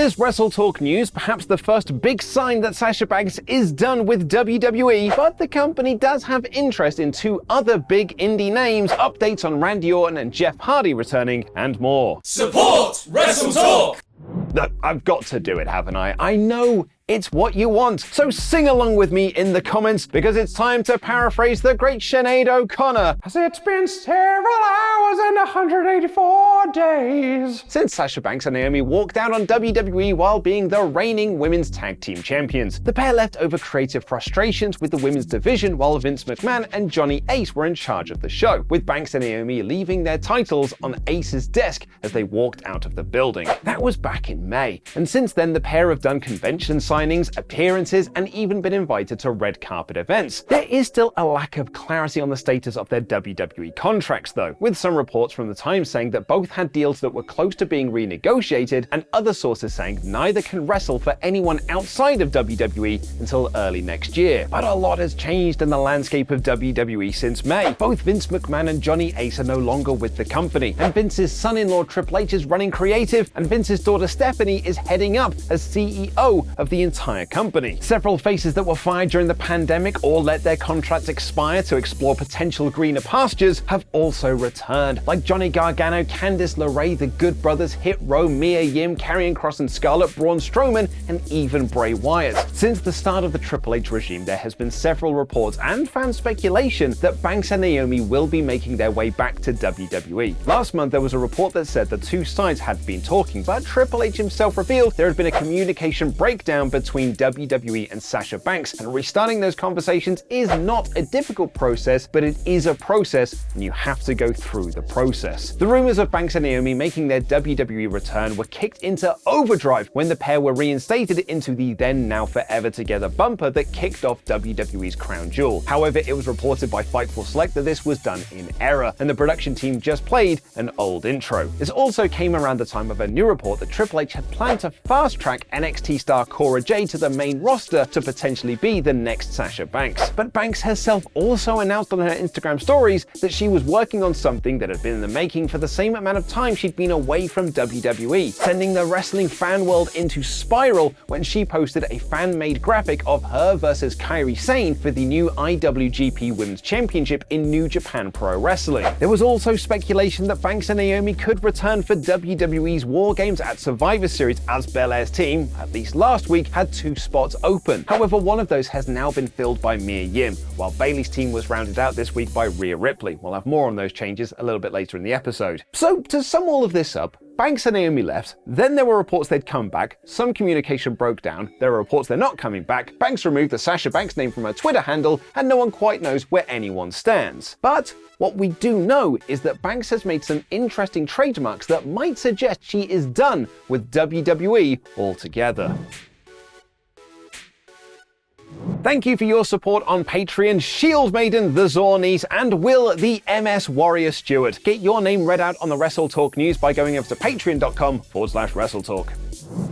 this WrestleTalk news, perhaps the first big sign that Sasha Banks is done with WWE, but the company does have interest in two other big indie names, updates on Randy Orton and Jeff Hardy returning, and more. Support WrestleTalk! Look, I've got to do it, haven't I? I know it's what you want, so sing along with me in the comments, because it's time to paraphrase the great Sinead O'Connor. Has it been several hours and 184 days since Sasha Banks and Naomi walked out on WWE while being the reigning women's tag team champions? The pair left over creative frustrations with the women's division while Vince McMahon and Johnny Ace were in charge of the show, with Banks and Naomi leaving their titles on Ace's desk as they walked out of the building. That was back in May, and since then the pair have done convention signings, appearances, and even been invited to red carpet events. There is still a lack of clarity on the status of their WWE contracts though, with some reports from the Times saying that both had deals that were close to being renegotiated, and other sources saying neither can wrestle for anyone outside of WWE until early next year. But a lot has changed in the landscape of WWE since May. Both Vince McMahon and Johnny Ace are no longer with the company, and Vince's son-in-law Triple H is running creative, and Vince's daughter Stephanie is heading up as CEO of the entire company. Several faces that were fired during the pandemic or let their contracts expire to explore potential greener pastures have also returned, like Johnny Gargano, Candice LeRae, the Good Brothers, Hit Row, Mia Yim, Karrion Kross and Scarlett, Braun Strowman, and even Bray Wyatt. Since the start of the Triple H regime, there has been several reports and fan speculation that Banks and Naomi will be making their way back to WWE. Last month, there was a report that said the two sides had been talking, but Triple H himself revealed there had been a communication breakdown between WWE and Sasha Banks, and restarting those conversations is not a difficult process, but it is a process, and you have to go through the process. The rumors of Banks and Naomi making their WWE return were kicked into overdrive when the pair were reinstated into the then now forever together bumper that kicked off WWE's crown jewel. However, it was reported by Fightful Select that this was done in error, and the production team just played an old intro. This also came around the time of a new report that Triple H had planned to fast-track NXT star Cora Jade to the main roster to potentially be the next Sasha Banks. But Banks herself also announced on her Instagram stories that she was working on something that had been in the making for the same amount of time she'd been away from WWE, sending the wrestling fan world into spiral when she posted a fan-made graphic of her versus Kairi Sane for the new IWGP Women's Championship in New Japan Pro Wrestling. There was also speculation that Banks and Naomi could return for WWE's War Games at Survivor Series, as Belair's team, at least last week, had two spots open. However, one of those has now been filled by Mia Yim, while Bayley's team was rounded out this week by Rhea Ripley. We'll have more on those changes a little bit later in the episode. So, to sum all of this up, Banks and Naomi left, then there were reports they'd come back, some communication broke down, there are reports they're not coming back, Banks removed the Sasha Banks name from her Twitter handle, and no one quite knows where anyone stands. But what we do know is that Banks has made some interesting trademarks that might suggest she is done with WWE altogether. Thank you for your support on Patreon, Shield Maiden, the Zornies, and Will, the MS Warrior Stewart. Get your name read out on the WrestleTalk news by going over to patreon.com/WrestleTalk.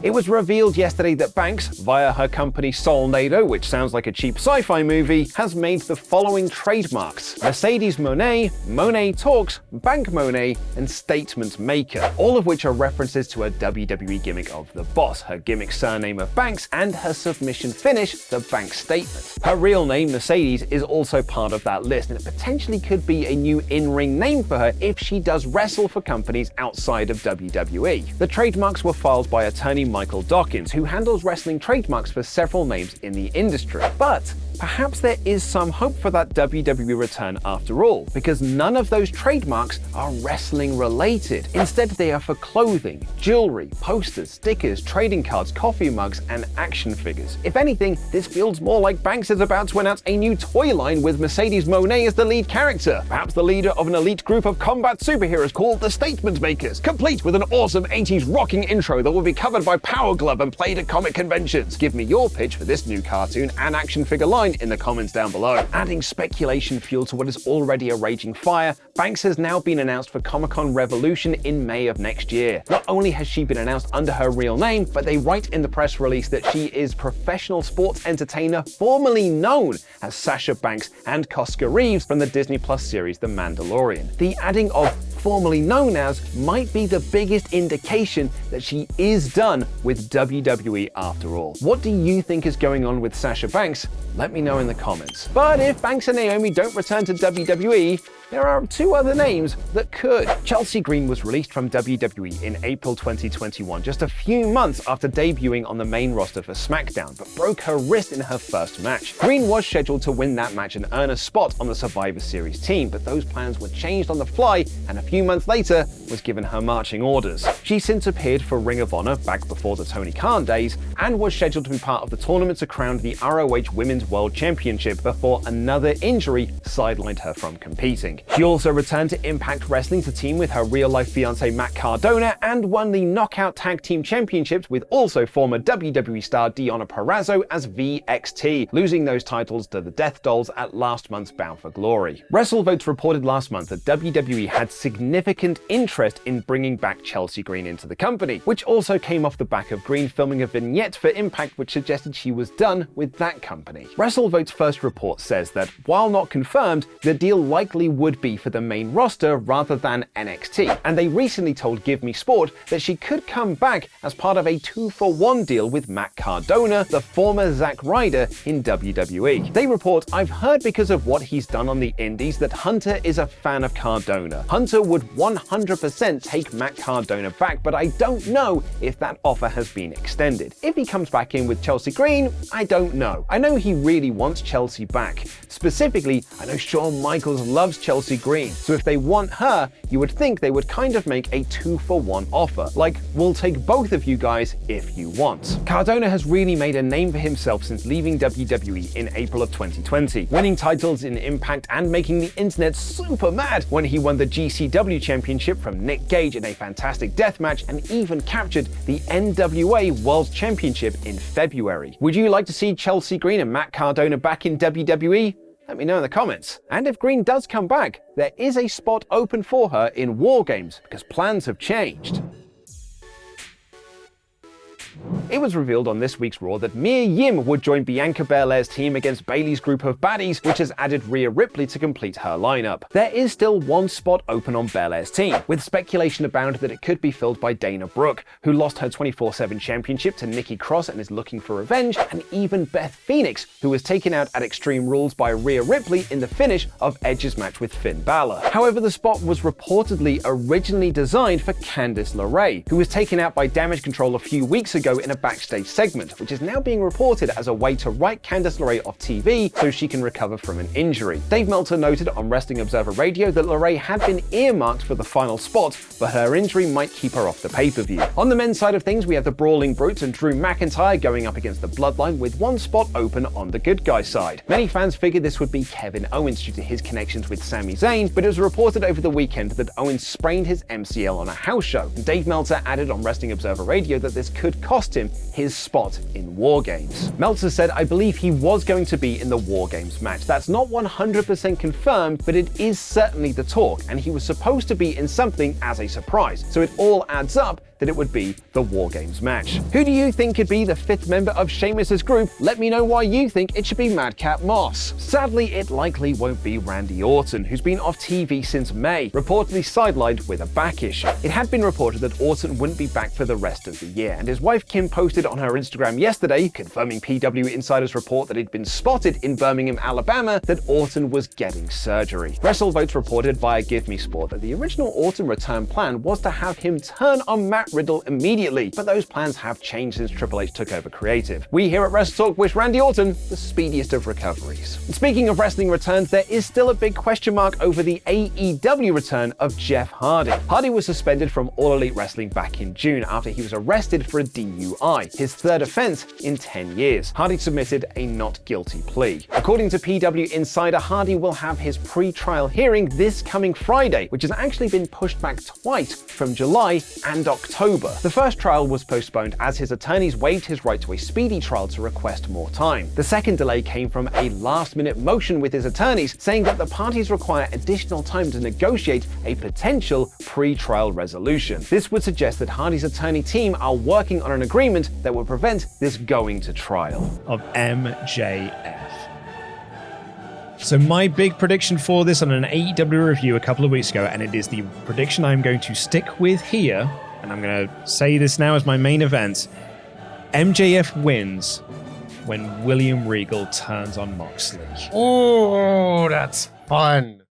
It was revealed yesterday that Banks, via her company Solnado, which sounds like a cheap sci-fi movie, has made the following trademarks: Mercedes Monet, Monet Talks, Bank Monet, and Statement Maker, all of which are references to her WWE gimmick of the Boss, her gimmick surname of Banks, and her submission finish, the Bank Statement. Her real name, Mercedes, is also part of that list, and it potentially could be a new in-ring name for her if she does wrestle for companies outside of WWE. The trademarks were filed by attorney Michael Dawkins, who handles wrestling trademarks for several names in the industry. But perhaps there is some hope for that WWE return after all, because none of those trademarks are wrestling related. Instead, they are for clothing, jewelry, posters, stickers, trading cards, coffee mugs, and action figures. If anything, this feels more like Banks is about to announce a new toy line with Mercedes Monet as the lead character, perhaps the leader of an elite group of combat superheroes called the Statement Makers, complete with an awesome 80s rocking intro that will be covered by Power Glove and played at comic conventions. Give me your pitch for this new cartoon and action figure line in the comments down below. Adding speculation fuel to what is already a raging fire, Banks has now been announced for Comic-Con Revolution in May of next year. Not only has she been announced under her real name, but they write in the press release that she is professional sports entertainer formerly known as Sasha Banks and Cosca Reeves from the Disney Plus series The Mandalorian. The adding of formerly known as, might be the biggest indication that she is done with WWE after all. What do you think is going on with Sasha Banks? Let me know in the comments. But if Banks and Naomi don't return to WWE, there are two other names that could. Chelsea Green was released from WWE in April 2021, just a few months after debuting on the main roster for SmackDown, but broke her wrist in her first match. Green was scheduled to win that match and earn a spot on the Survivor Series team, but those plans were changed on the fly, and a few months later was given her marching orders. She since appeared for Ring of Honor back before the Tony Khan days, and was scheduled to be part of the tournament to crown the ROH Women's World Championship before another injury sidelined her from competing. She also returned to Impact Wrestling to team with her real-life fiancé Matt Cardona and won the Knockout Tag Team Championships with also former WWE star Deonna Purrazzo as VXT, losing those titles to the Death Dolls at last month's Bound for Glory. WrestleVotes reported last month that WWE had significant interest in bringing back Chelsea Green into the company, which also came off the back of Green filming a vignette for Impact which suggested she was done with that company. WrestleVote's first report says that, while not confirmed, the deal likely would be for the main roster rather than NXT, and they recently told Give Me Sport that she could come back as part of a 2-for-1 deal with Matt Cardona, the former Zack Ryder in WWE. They report, "I've heard because of what he's done on the indies that Hunter is a fan of Cardona. Hunter would 100% take Matt Cardona back, but I don't know if that offer has been extended. If he comes back in with Chelsea Green, I don't know. I know he really wants Chelsea back. Specifically, I know Shawn Michaels loves Chelsea Green, so if they want her, you would think they would kind of make a 2-for-1 offer, like, we'll take both of you guys if you want." Cardona has really made a name for himself since leaving WWE in April of 2020, winning titles in Impact and making the internet super mad when he won the GCW Championship from Nick Gage in a fantastic death match and even captured the NWA World Championship in February. Would you like to see Chelsea Green and Matt Cardona back in WWE? Let me know in the comments. And if Green does come back, there is a spot open for her in War Games because plans have changed. It was revealed on this week's Raw that Mia Yim would join Bianca Belair's team against Bayley's group of baddies, which has added Rhea Ripley to complete her lineup. There is still one spot open on Belair's team, with speculation abound that it could be filled by Dana Brooke, who lost her 24/7 championship to Nikki Cross and is looking for revenge, and even Beth Phoenix, who was taken out at Extreme Rules by Rhea Ripley in the finish of Edge's match with Finn Balor. However, the spot was reportedly originally designed for Candice LeRae, who was taken out by Damage Control a few weeks ago in a backstage segment, which is now being reported as a way to write Candice LeRae off TV so she can recover from an injury. Dave Meltzer noted on Wrestling Observer Radio that LeRae had been earmarked for the final spot, but her injury might keep her off the pay-per-view. On the men's side of things, we have the Brawling Brutes and Drew McIntyre going up against the Bloodline, with one spot open on the good guy side. Many fans figured this would be Kevin Owens due to his connections with Sami Zayn, but it was reported over the weekend that Owens sprained his MCL on a house show. And Dave Meltzer added on Wrestling Observer Radio that this could cost him his spot in War Games. Meltzer said, "I believe he was going to be in the War Games match. That's not 100% confirmed, but it is certainly the talk, and he was supposed to be in something as a surprise. So it all adds up that it would be the War Games match." Who do you think could be the 5th member of Sheamus's group? Let me know why you think it should be Madcap Moss. Sadly, it likely won't be Randy Orton, who's been off TV since May, reportedly sidelined with a back issue. It had been reported that Orton wouldn't be back for the rest of the year, and his wife Kim posted on her Instagram yesterday, confirming PW Insider's report that he'd been spotted in Birmingham, Alabama, that Orton was getting surgery. WrestleVotes reported via Give Me Sport that the original Orton return plan was to have him turn on Matt Riddle immediately, but those plans have changed since Triple H took over creative. We here at WrestleTalk wish Randy Orton the speediest of recoveries. And speaking of wrestling returns, there is still a big question mark over the AEW return of Jeff Hardy. Hardy was suspended from All Elite Wrestling back in June after he was arrested for a DUI, his 3rd offense in 10 years. Hardy submitted a not guilty plea. According to PW Insider, Hardy will have his pre-trial hearing this coming Friday, which has actually been pushed back twice from July and October. The first trial was postponed as his attorneys waived his right to a speedy trial to request more time. The second delay came from a last-minute motion with his attorneys saying that the parties require additional time to negotiate a potential pre-trial resolution. This would suggest that Hardy's attorney team are working on an agreement that will prevent this going to trial. Of MJF. So my big prediction for this on an AEW review a couple of weeks ago, and it is the prediction I'm going to stick with here, and I'm going to say this now as my main event. MJF wins when William Regal turns on Moxley. Oh, that's fun.